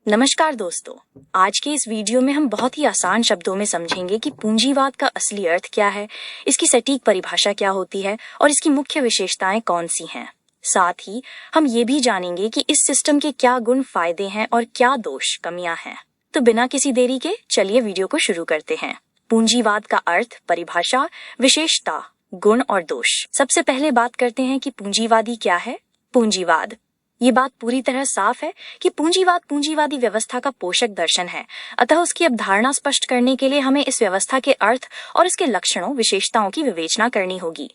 नमस्कार दोस्तों। आज के इस वीडियो में हम बहुत ही आसान शब्दों में समझेंगे कि पूंजीवाद का असली अर्थ क्या है, इसकी सटीक परिभाषा क्या होती है और इसकी मुख्य विशेषताएं कौन सी हैं। साथ ही हम ये भी जानेंगे कि इस सिस्टम के क्या गुण फायदे हैं और क्या दोष कमियां हैं। तो बिना किसी देरी के चलिए वीडियो को शुरू करते हैं। पूंजीवाद का अर्थ, परिभाषा, विशेषता, गुण और दोष। सबसे पहले बात करते हैं कि पूंजीवादी क्या है। पूंजीवाद, ये बात पूरी तरह साफ है कि पूंजीवाद पूंजीवादी व्यवस्था का पोषक दर्शन है। अतः उसकी अवधारणा स्पष्ट करने के लिए हमें इस व्यवस्था के अर्थ और इसके लक्षणों, विशेषताओं की विवेचना करनी होगी।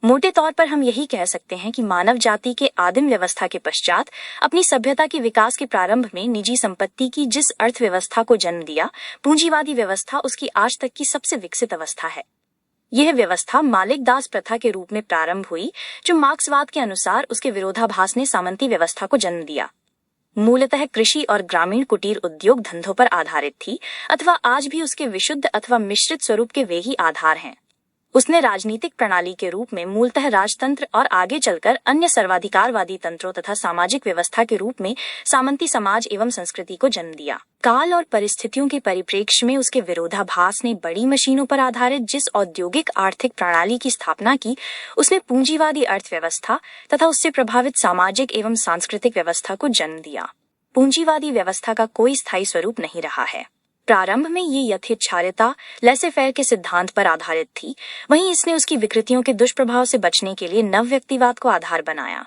मोटे तौर पर हम यही कह सकते हैं कि मानव जाति के आदिम व्यवस्था के पश्चात अपनी सभ्यता के विकास के प्रारंभ में निजी संपत्ति की जिस अर्थव्यवस्था को जन्म दिया, पूंजीवादी व्यवस्था उसकी आज तक की सबसे विकसित अवस्था है। यह व्यवस्था मालिक दास प्रथा के रूप में प्रारंभ हुई, जो मार्क्सवाद के अनुसार उसके विरोधाभास ने सामंती व्यवस्था को जन्म दिया। मूलतः कृषि और ग्रामीण कुटीर उद्योग धंधों पर आधारित थी, अथवा आज भी उसके विशुद्ध अथवा मिश्रित स्वरूप के वे ही आधार हैं। उसने राजनीतिक प्रणाली के रूप में मूलतः राजतंत्र और आगे चलकर अन्य सर्वाधिकारवादी तंत्रों तथा सामाजिक व्यवस्था के रूप में सामंती समाज एवं संस्कृति को जन्म दिया। काल और परिस्थितियों के परिप्रेक्ष्य में उसके विरोधाभास ने बड़ी मशीनों पर आधारित जिस औद्योगिक आर्थिक प्रणाली की स्थापना की, उसने पूंजीवादी अर्थव्यवस्था तथा उससे प्रभावित सामाजिक एवं सांस्कृतिक व्यवस्था को जन्म दिया। पूंजीवादी व्यवस्था का कोई स्थायी स्वरूप नहीं रहा है। प्रारंभ में ये यथेच्छार्यता, लेसे फेयर के सिद्धांत पर आधारित थी। वहीं इसने उसकी विकृतियों के दुष्प्रभाव से बचने के लिए नव व्यक्तिवाद को आधार बनाया।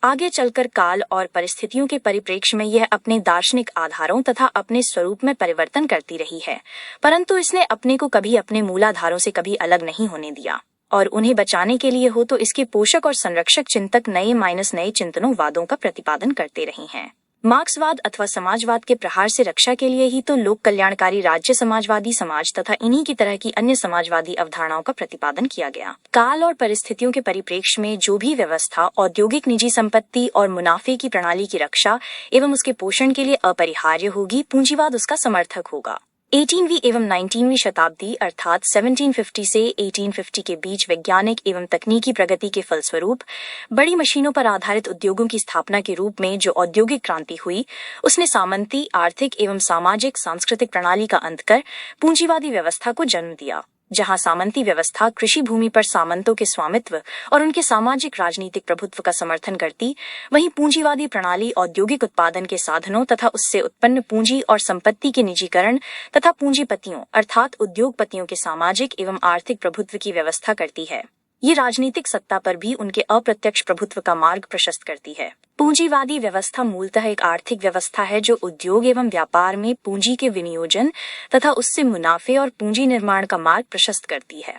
आगे चलकर काल और परिस्थितियों के परिप्रेक्ष्य में यह अपने दार्शनिक आधारों तथा अपने स्वरूप में परिवर्तन करती रही है, परंतु इसने अपने को कभी अपने मूलाधारों से कभी अलग नहीं होने दिया। और उन्हें बचाने के लिए हो तो इसके पोषक और संरक्षक चिंतक नए चिंतनों वादों का प्रतिपादन करते रहे हैं। मार्क्सवाद अथवा समाजवाद के प्रहार से रक्षा के लिए ही तो लोक कल्याणकारी राज्य समाजवादी समाज तथा इन्हीं की तरह की अन्य समाजवादी अवधारणाओं का प्रतिपादन किया गया। काल और परिस्थितियों के परिप्रेक्ष्य में जो भी व्यवस्था औद्योगिक निजी संपत्ति और मुनाफे की प्रणाली की रक्षा एवं उसके पोषण के लिए अपरिहार्य होगी, पूंजीवाद उसका समर्थक होगा। 18वीं एवं 19वीं शताब्दी अर्थात 1750 से 1850 के बीच वैज्ञानिक एवं तकनीकी प्रगति के फलस्वरूप बड़ी मशीनों पर आधारित उद्योगों की स्थापना के रूप में जो औद्योगिक क्रांति हुई, उसने सामंती आर्थिक एवं सामाजिक सांस्कृतिक प्रणाली का अंत कर पूंजीवादी व्यवस्था को जन्म दिया। जहां सामंती व्यवस्था कृषि भूमि पर सामंतों के स्वामित्व और उनके सामाजिक राजनीतिक प्रभुत्व का समर्थन करती, वहीं पूंजीवादी प्रणाली औद्योगिक उत्पादन के साधनों तथा उससे उत्पन्न पूंजी और संपत्ति के निजीकरण तथा पूंजीपतियों अर्थात उद्योगपतियों के सामाजिक एवं आर्थिक प्रभुत्व की व्यवस्था करती है। ये राजनीतिक सत्ता पर भी उनके अप्रत्यक्ष प्रभुत्व का मार्ग प्रशस्त करती है। पूंजीवादी व्यवस्था मूलतः एक आर्थिक व्यवस्था है जो उद्योग एवं व्यापार में पूंजी के विनियोजन तथा उससे मुनाफे और पूंजी निर्माण का मार्ग प्रशस्त करती है।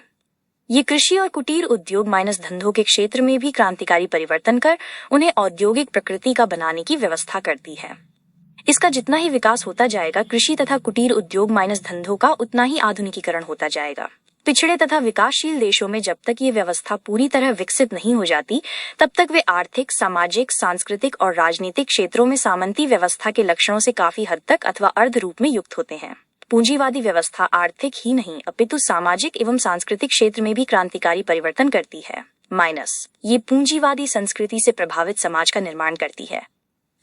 ये कृषि और कुटीर उद्योग माइनस धंधों के क्षेत्र में भी क्रांतिकारी परिवर्तन कर उन्हें औद्योगिक प्रकृति का बनाने की व्यवस्था करती है। इसका जितना ही विकास होता जाएगा, कृषि तथा कुटीर उद्योग माइनस धंधों का उतना ही आधुनिकीकरण होता जाएगा। पिछड़े तथा विकासशील देशों में जब तक ये व्यवस्था पूरी तरह विकसित नहीं हो जाती, तब तक वे आर्थिक, सामाजिक, सांस्कृतिक और राजनीतिक क्षेत्रों में सामंती व्यवस्था के लक्षणों से काफी हद तक अथवा अर्ध रूप में युक्त होते हैं। पूंजीवादी व्यवस्था आर्थिक ही नहीं अपितु सामाजिक एवं सांस्कृतिक क्षेत्र में भी क्रांतिकारी परिवर्तन करती है। ये पूंजीवादी संस्कृति से प्रभावित समाज का निर्माण करती है।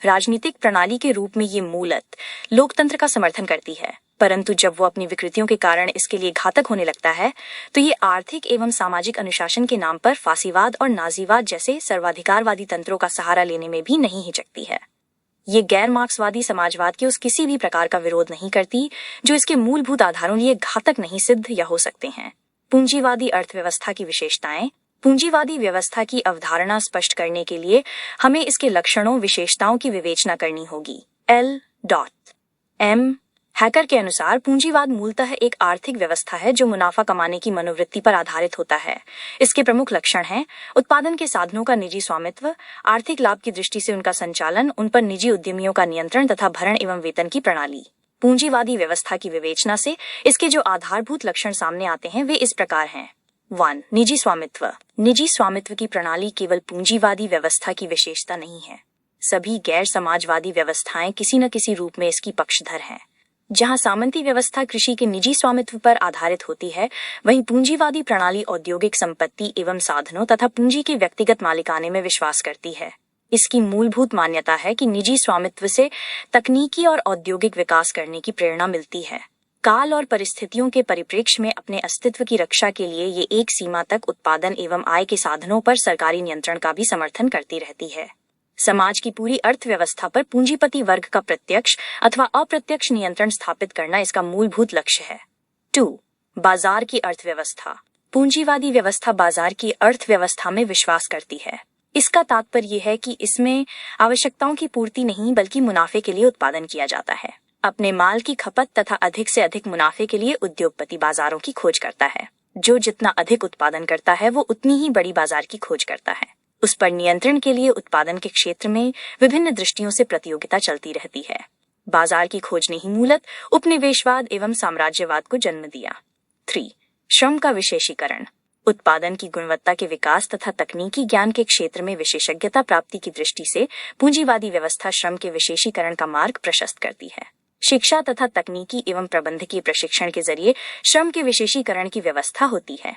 राजनीतिक प्रणाली के रूप में ये मूलत लोकतंत्र का समर्थन करती है, परंतु जब वो अपनी विकृतियों के कारण इसके लिए घातक होने लगता है, तो ये आर्थिक एवं सामाजिक अनुशासन के नाम पर फासीवाद और नाजीवाद जैसे सर्वाधिकारवादी तंत्रों का सहारा लेने में भी नहीं हिचकती है। ये गैर मार्क्सवादी समाजवाद के उस किसी भी प्रकार का विरोध नहीं करती जो इसके मूलभूत आधारों लिए घातक नहीं सिद्ध या हो सकते हैं। पूंजीवादी अर्थव्यवस्था की विशेषताएं। पूंजीवादी व्यवस्था की अवधारणा स्पष्ट करने के लिए हमें इसके लक्षणों, विशेषताओं की विवेचना करनी होगी। L.M. हैकर के अनुसार पूंजीवाद मूलतः एक आर्थिक व्यवस्था है जो मुनाफा कमाने की मनोवृत्ति पर आधारित होता है। इसके प्रमुख लक्षण हैं उत्पादन के साधनों का निजी स्वामित्व, आर्थिक लाभ की दृष्टि से उनका संचालन, उन पर निजी उद्यमियों का नियंत्रण तथा भरण एवं वेतन की प्रणाली। पूंजीवादी व्यवस्था की विवेचना से इसके जो आधारभूत लक्षण सामने आते हैं वे इस प्रकार हैं। 1. निजी स्वामित्व। निजी स्वामित्व की प्रणाली केवल पूंजीवादी व्यवस्था की विशेषता नहीं है। सभी गैर समाजवादी व्यवस्थाएं किसी न किसी रूप में इसकी पक्षधर हैं। जहां सामंती व्यवस्था कृषि के निजी स्वामित्व पर आधारित होती है, वहीं पूंजीवादी प्रणाली औद्योगिक संपत्ति एवं साधनों तथा पूंजी के व्यक्तिगत मालिकाने में विश्वास करती है। इसकी मूलभूत मान्यता है कि निजी स्वामित्व से तकनीकी और औद्योगिक विकास करने की प्रेरणा मिलती है। काल और परिस्थितियों के परिप्रेक्ष्य में अपने अस्तित्व की रक्षा के लिए ये एक सीमा तक उत्पादन एवं आय के साधनों पर सरकारी नियंत्रण का भी समर्थन करती रहती है। समाज की पूरी अर्थव्यवस्था पर पूंजीपति वर्ग का प्रत्यक्ष अथवा अप्रत्यक्ष नियंत्रण स्थापित करना इसका मूलभूत लक्ष्य है। 2. बाजार की अर्थव्यवस्था। पूंजीवादी व्यवस्था बाजार की अर्थव्यवस्था में विश्वास करती है। इसका तात्पर्य है कि इसमें आवश्यकताओं की पूर्ति नहीं बल्कि मुनाफे के लिए उत्पादन किया जाता है। अपने माल की खपत तथा अधिक से अधिक मुनाफे के लिए उद्योगपति बाजारों की खोज करता है। जो जितना अधिक उत्पादन करता है वो उतनी ही बड़ी बाजार की खोज करता है। उस पर नियंत्रण के लिए उत्पादन के क्षेत्र में विभिन्न दृष्टियों से प्रतियोगिता चलती रहती है। बाजार की खोज ने ही मूलत उपनिवेशवाद एवं साम्राज्यवाद को जन्म दिया। 3. श्रम का विशेषीकरण। उत्पादन की गुणवत्ता के विकास तथा तकनीकी ज्ञान के क्षेत्र में विशेषज्ञता प्राप्ति की दृष्टि से पूंजीवादी व्यवस्था श्रम के विशेषीकरण का मार्ग प्रशस्त करती है। शिक्षा तथा तकनीकी एवं प्रबंधकीय प्रशिक्षण के जरिए श्रम के विशेषीकरण की व्यवस्था होती है।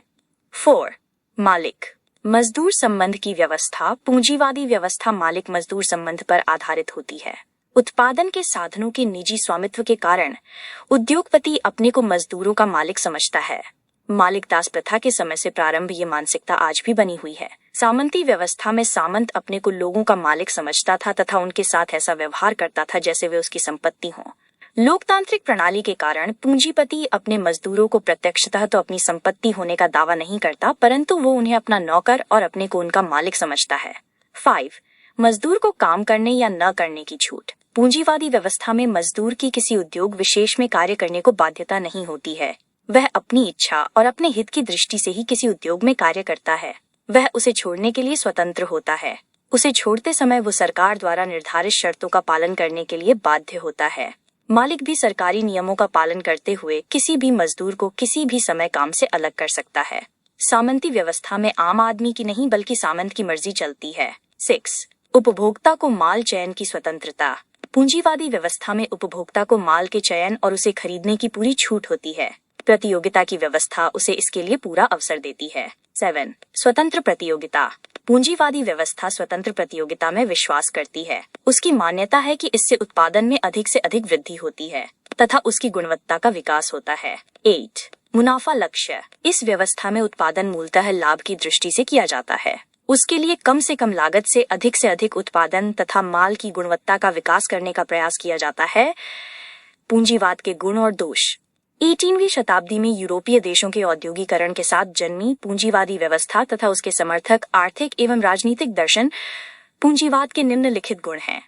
4. मालिक मजदूर संबंध की व्यवस्था। पूंजीवादी व्यवस्था मालिक मजदूर संबंध पर आधारित होती है। उत्पादन के साधनों के निजी स्वामित्व के कारण उद्योगपति अपने को मजदूरों का मालिक समझता है। मालिक दास प्रथा के समय से प्रारंभ ये मानसिकता आज भी बनी हुई है। सामंती व्यवस्था में सामंत अपने को लोगों का मालिक समझता था तथा उनके साथ ऐसा व्यवहार करता था जैसे वे उसकी संपत्ति हों। लोकतांत्रिक प्रणाली के कारण पूंजीपति अपने मजदूरों को प्रत्यक्षतः तो अपनी संपत्ति होने का दावा नहीं करता, परंतु वो उन्हें अपना नौकर और अपने को उनका मालिक समझता है। 5. मजदूर को काम करने या न करने की छूट। पूंजीवादी व्यवस्था में मजदूर की किसी उद्योग विशेष में कार्य करने को बाध्यता नहीं होती है। वह अपनी इच्छा और अपने हित की दृष्टि से ही किसी उद्योग में कार्य करता है। वह उसे छोड़ने के लिए स्वतंत्र होता है। उसे छोड़ते समय वो सरकार द्वारा निर्धारित शर्तों का पालन करने के लिए बाध्य होता है। मालिक भी सरकारी नियमों का पालन करते हुए किसी भी मजदूर को किसी भी समय काम से अलग कर सकता है। सामंती व्यवस्था में आम आदमी की नहीं बल्कि सामंत की मर्जी चलती है। 6. उपभोक्ता को माल चयन की स्वतंत्रता। पूंजीवादी व्यवस्था में उपभोक्ता को माल के चयन और उसे खरीदने की पूरी छूट होती है। प्रतियोगिता की व्यवस्था उसे इसके लिए पूरा अवसर देती है। 7. स्वतंत्र प्रतियोगिता। पूंजीवादी व्यवस्था स्वतंत्र प्रतियोगिता में विश्वास करती है। उसकी मान्यता है कि इससे उत्पादन में अधिक से अधिक वृद्धि होती है तथा उसकी गुणवत्ता का विकास होता है। 8. मुनाफा लक्ष्य। इस व्यवस्था में उत्पादन मूलतः लाभ की दृष्टि से किया जाता है। उसके लिए कम से कम लागत से अधिक उत्पादन तथा माल की गुणवत्ता का विकास करने का प्रयास किया जाता है। पूंजीवाद के गुण और दोष। 18वीं शताब्दी में यूरोपीय देशों के औद्योगिकरण के साथ जन्मी पूंजीवादी व्यवस्था तथा उसके समर्थक आर्थिक एवं राजनीतिक दर्शन पूंजीवाद के निम्नलिखित गुण हैं।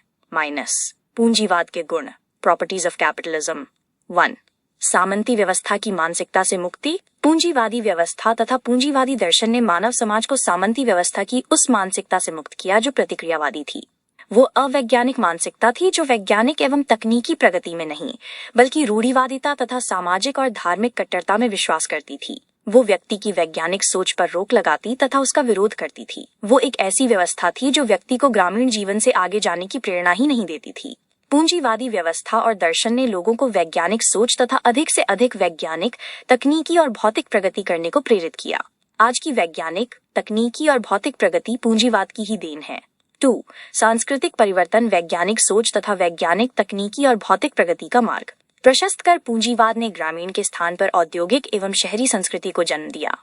पूंजीवाद के गुण। Properties of capitalism. 1. सामंती व्यवस्था की मानसिकता से मुक्ति। पूंजीवादी व्यवस्था तथा पूंजीवादी दर्शन ने मानव समाज को सामंती व्यवस्था की उस मानसिकता से मुक्त किया जो प्रतिक्रियावादी थी। वो अवैज्ञानिक मानसिकता थी जो वैज्ञानिक एवं तकनीकी प्रगति में नहीं बल्कि रूढ़िवादिता तथा सामाजिक और धार्मिक कट्टरता में विश्वास करती थी। वो व्यक्ति की वैज्ञानिक सोच पर रोक लगाती तथा उसका विरोध करती थी। वो एक ऐसी व्यवस्था थी जो व्यक्ति को ग्रामीण जीवन से आगे जाने की प्रेरणा ही नहीं देती थी। पूंजीवादी व्यवस्था और दर्शन ने लोगों को वैज्ञानिक सोच तथा अधिक से अधिक वैज्ञानिक, तकनीकी और भौतिक प्रगति करने को प्रेरित किया। आज की वैज्ञानिक, तकनीकी और भौतिक प्रगति पूंजीवाद की ही देन है। 2. सांस्कृतिक परिवर्तन, वैज्ञानिक सोच तथा वैज्ञानिक, तकनीकी और भौतिक प्रगति का मार्ग प्रशस्त कर पूंजीवाद ने ग्रामीण के स्थान पर औद्योगिक एवं शहरी संस्कृति को जन्म दिया।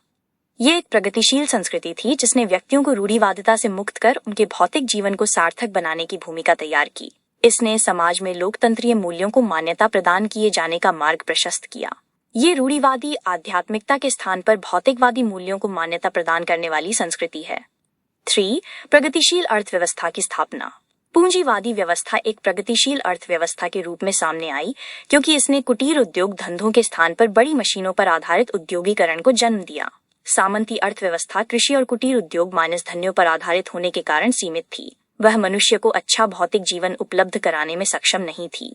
ये एक प्रगतिशील संस्कृति थी जिसने व्यक्तियों को रूढ़िवादिता से मुक्त कर उनके भौतिक जीवन को सार्थक बनाने की भूमिका तैयार की। इसने समाज में लोकतंत्रीय मूल्यों को मान्यता प्रदान किए जाने का मार्ग प्रशस्त किया। ये रूढ़िवादी आध्यात्मिकता के स्थान पर भौतिकवादी मूल्यों को मान्यता प्रदान करने वाली संस्कृति है। 3. प्रगतिशील अर्थव्यवस्था की स्थापना। पूंजीवादी व्यवस्था एक प्रगतिशील अर्थव्यवस्था के रूप में सामने आई क्योंकि इसने कुटीर उद्योग धंधों के स्थान पर बड़ी मशीनों पर आधारित उद्योगीकरण को जन्म दिया। सामंती अर्थव्यवस्था कृषि और कुटीर उद्योग माइनस धन्यों पर आधारित होने के कारण सीमित थी। वह मनुष्य को अच्छा भौतिक जीवन उपलब्ध कराने में सक्षम नहीं थी।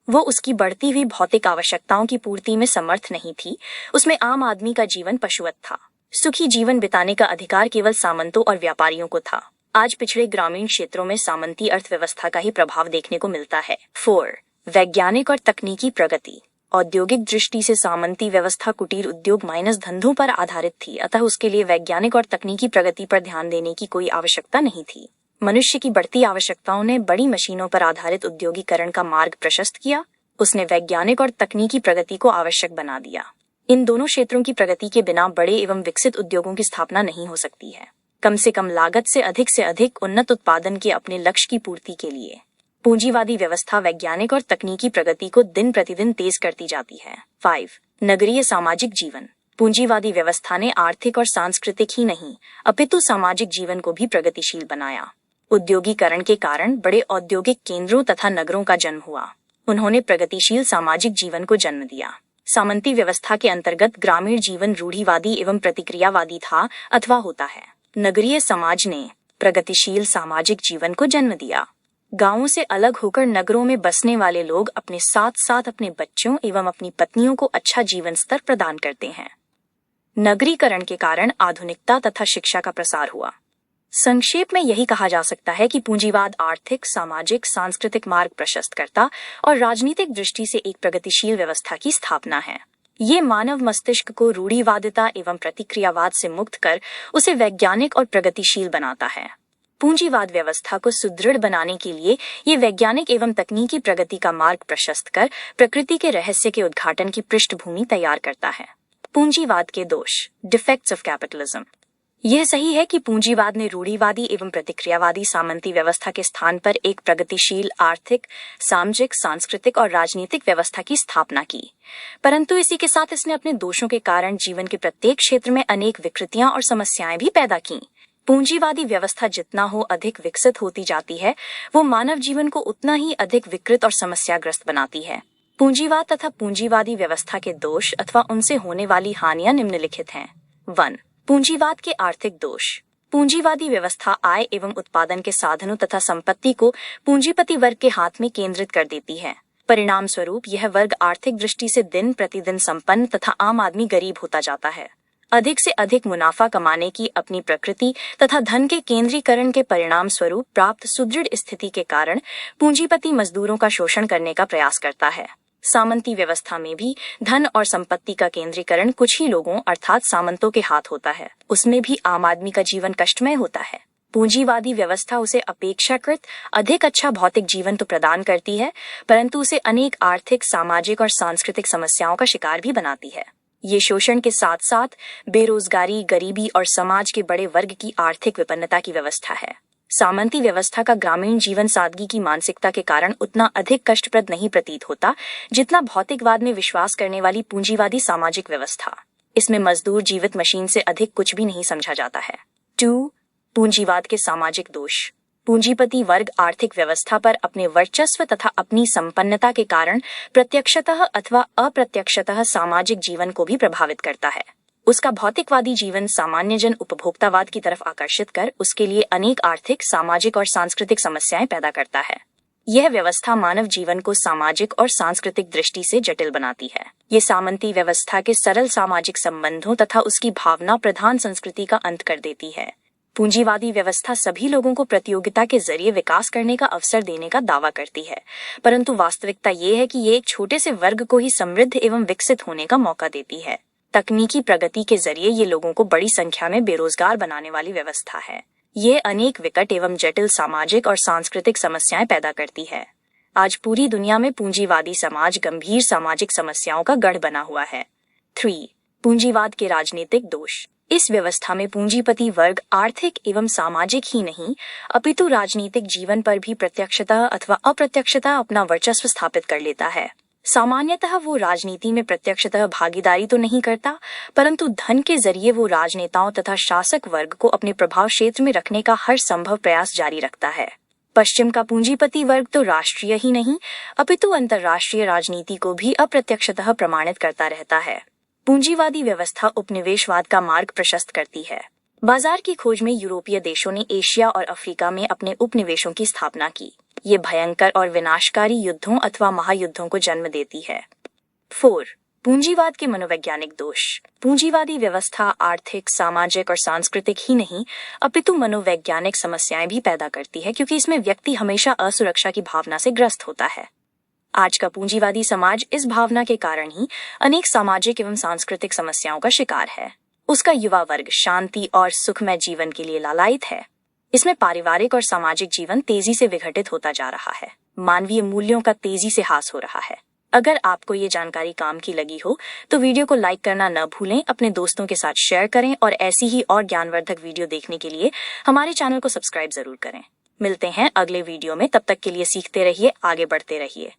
वो उसकी बढ़ती हुई भौतिक आवश्यकताओं की पूर्ति में समर्थ नहीं थी। उसमें आम आदमी का जीवन पशुवत था। सुखी जीवन बिताने का अधिकार केवल सामंतों और व्यापारियों को था। आज पिछड़े ग्रामीण क्षेत्रों में सामंती अर्थव्यवस्था का ही प्रभाव देखने को मिलता है। 4. वैज्ञानिक और तकनीकी प्रगति। औद्योगिक दृष्टि से सामंती व्यवस्था कुटीर उद्योग माइनस धंधों पर आधारित थी, अतः उसके लिए वैज्ञानिक और तकनीकी प्रगति पर ध्यान देने की कोई आवश्यकता नहीं थी। मनुष्य की बढ़ती आवश्यकताओं ने बड़ी मशीनों पर आधारित उद्योगीकरण का मार्ग प्रशस्त किया। उसने वैज्ञानिक और तकनीकी प्रगति को आवश्यक बना दिया। इन दोनों क्षेत्रों की प्रगति के बिना बड़े एवं विकसित उद्योगों की स्थापना नहीं हो सकती है। कम से कम लागत से अधिक उन्नत उत्पादन के अपने लक्ष्य की पूर्ति के लिए पूंजीवादी व्यवस्था वैज्ञानिक और तकनीकी प्रगति को दिन प्रतिदिन तेज करती जाती है। 5. नगरीय सामाजिक जीवन। पूंजीवादी व्यवस्था ने आर्थिक और सांस्कृतिक ही नहीं अपितु सामाजिक जीवन को भी प्रगतिशील बनाया। उद्योगीकरण के कारण बड़े औद्योगिक केंद्रों तथा नगरों का जन्म हुआ। उन्होंने प्रगतिशील सामाजिक जीवन को जन्म दिया। सामंती व्यवस्था के अंतर्गत ग्रामीण जीवन रूढ़िवादी एवं प्रतिक्रियावादी था अथवा होता है। नगरीय समाज ने प्रगतिशील सामाजिक जीवन को जन्म दिया। गांवों से अलग होकर नगरों में बसने वाले लोग अपने साथ साथ अपने बच्चों एवं अपनी पत्नियों को अच्छा जीवन स्तर प्रदान करते हैं। नगरीकरण के कारण आधुनिकता तथा शिक्षा का प्रसार हुआ। संक्षेप में यही कहा जा सकता है कि पूंजीवाद आर्थिक, सामाजिक, सांस्कृतिक मार्ग प्रशस्त करता और राजनीतिक दृष्टि से एक प्रगतिशील व्यवस्था की स्थापना है। ये मानव मस्तिष्क को रूढ़िवादिता एवं प्रतिक्रियावाद से मुक्त कर उसे वैज्ञानिक और प्रगतिशील बनाता है। पूंजीवाद व्यवस्था को सुदृढ़ बनाने के लिए ये वैज्ञानिक एवं तकनीकी प्रगति का मार्ग प्रशस्त कर प्रकृति के रहस्य के उद्घाटन की पृष्ठभूमि तैयार करता है। पूंजीवाद के दोष, डिफेक्ट्स ऑफ कैपिटलिज्म। यह सही है कि पूंजीवाद ने रूढ़िवादी एवं प्रतिक्रियावादी सामंती व्यवस्था के स्थान पर एक प्रगतिशील आर्थिक, सामाजिक, सांस्कृतिक और राजनीतिक व्यवस्था की स्थापना की, परंतु इसी के साथ इसने अपने दोषों के कारण जीवन के प्रत्येक क्षेत्र में अनेक विकृतियां और समस्याएं भी पैदा की। पूंजीवादी व्यवस्था जितना हो अधिक विकसित होती जाती है, वो मानव जीवन को उतना ही अधिक विकृत और समस्याग्रस्त बनाती है। पूंजीवाद तथा पूंजीवादी व्यवस्था के दोष अथवा उनसे होने वाली हानियां निम्नलिखित हैं। 1. पूंजीवाद के आर्थिक दोष। पूंजीवादी व्यवस्था आय एवं उत्पादन के साधनों तथा संपत्ति को पूंजीपति वर्ग के हाथ में केंद्रित कर देती है। परिणाम स्वरूप यह वर्ग आर्थिक दृष्टि से दिन प्रतिदिन संपन्न तथा आम आदमी गरीब होता जाता है। अधिक से अधिक मुनाफा कमाने की अपनी प्रकृति तथा धन के केंद्रीकरण के परिणाम स्वरूप प्राप्त सुदृढ़ स्थिति के कारण पूंजीपति मजदूरों का शोषण करने का प्रयास करता है। सामंती व्यवस्था में भी धन और संपत्ति का केंद्रीकरण कुछ ही लोगों अर्थात सामंतों के हाथ होता है। उसमें भी आम आदमी का जीवन कष्टमय होता है। पूंजीवादी व्यवस्था उसे अपेक्षाकृत अधिक अच्छा भौतिक जीवन तो प्रदान करती है, परंतु उसे अनेक आर्थिक, सामाजिक और सांस्कृतिक समस्याओं का शिकार भी बनाती है। ये शोषण के साथ साथ बेरोजगारी, गरीबी और समाज के बड़े वर्ग की आर्थिक विपन्नता की व्यवस्था है। सामंती व्यवस्था का ग्रामीण जीवन सादगी की मानसिकता के कारण उतना अधिक कष्टप्रद नहीं प्रतीत होता जितना भौतिकवाद में विश्वास करने वाली पूंजीवादी सामाजिक व्यवस्था। इसमें मजदूर जीवित मशीन से अधिक कुछ भी नहीं समझा जाता है। 2. पूंजीवाद के सामाजिक दोष। पूंजीपति वर्ग आर्थिक व्यवस्था पर अपने वर्चस्व तथा अपनी संपन्नता के कारण प्रत्यक्षतः अथवा अप्रत्यक्षतः सामाजिक जीवन को भी प्रभावित करता है। उसका भौतिकवादी जीवन सामान्य जन उपभोक्तावाद की तरफ आकर्षित कर उसके लिए अनेक आर्थिक, सामाजिक और सांस्कृतिक समस्याएं पैदा करता है। यह व्यवस्था मानव जीवन को सामाजिक और सांस्कृतिक दृष्टि से जटिल बनाती है। ये सामंती व्यवस्था के सरल सामाजिक संबंधों तथा उसकी भावना प्रधान संस्कृति का अंत कर देती है। पूंजीवादी व्यवस्था सभी लोगों को प्रतियोगिता के जरिए विकास करने का अवसर देने का दावा करती है, परंतु वास्तविकता ये है कि ये एक छोटे से वर्ग को ही समृद्ध एवं विकसित होने का मौका देती है। तकनीकी प्रगति के जरिए ये लोगों को बड़ी संख्या में बेरोजगार बनाने वाली व्यवस्था है। ये अनेक विकट एवं जटिल सामाजिक और सांस्कृतिक समस्याएं पैदा करती है। आज पूरी दुनिया में पूंजीवादी समाज गंभीर सामाजिक समस्याओं का गढ़ बना हुआ है। 3. पूंजीवाद के राजनीतिक दोष। इस व्यवस्था में पूंजीपति वर्ग आर्थिक एवं सामाजिक ही नहीं अपितु राजनीतिक जीवन पर भी प्रत्यक्षतः अथवा अप्रत्यक्षतः अपना वर्चस्व स्थापित कर लेता है। सामान्यतः वो राजनीति में प्रत्यक्षतः भागीदारी तो नहीं करता, परंतु धन के जरिए वो राजनेताओं तथा शासक वर्ग को अपने प्रभाव क्षेत्र में रखने का हर संभव प्रयास जारी रखता है। पश्चिम का पूंजीपति वर्ग तो राष्ट्रीय ही नहीं अपितु अंतर्राष्ट्रीय राजनीति को भी अप्रत्यक्षतः प्रमाणित करता रहता है। पूंजीवादी व्यवस्था उपनिवेशवाद का मार्ग प्रशस्त करती है। बाजार की खोज में यूरोपीय देशों ने एशिया और अफ्रीका में अपने उपनिवेशों की स्थापना की। ये भयंकर और विनाशकारी युद्धों अथवा महायुद्धों को जन्म देती है। 4. पूंजीवाद के मनोवैज्ञानिक दोष। पूंजीवादी व्यवस्था आर्थिक, सामाजिक और सांस्कृतिक ही नहीं अपितु मनोवैज्ञानिक समस्याएं भी पैदा करती है, क्योंकि इसमें व्यक्ति हमेशा असुरक्षा की भावना से ग्रस्त होता है। आज का पूंजीवादी समाज इस भावना के कारण ही अनेक सामाजिक एवं सांस्कृतिक समस्याओं का शिकार है। उसका युवा वर्ग शांति और सुखमय जीवन के लिए लालायित है। इसमें पारिवारिक और सामाजिक जीवन तेजी से विघटित होता जा रहा है। मानवीय मूल्यों का तेजी से ह्रास हो रहा है। अगर आपको ये जानकारी काम की लगी हो तो वीडियो को लाइक करना न भूलें, अपने दोस्तों के साथ शेयर करें और ऐसी ही और ज्ञानवर्धक वीडियो देखने के लिए हमारे चैनल को सब्सक्राइब जरूर करें। मिलते हैं अगले वीडियो में, तब तक के लिए सीखते रहिए, आगे बढ़ते रहिए।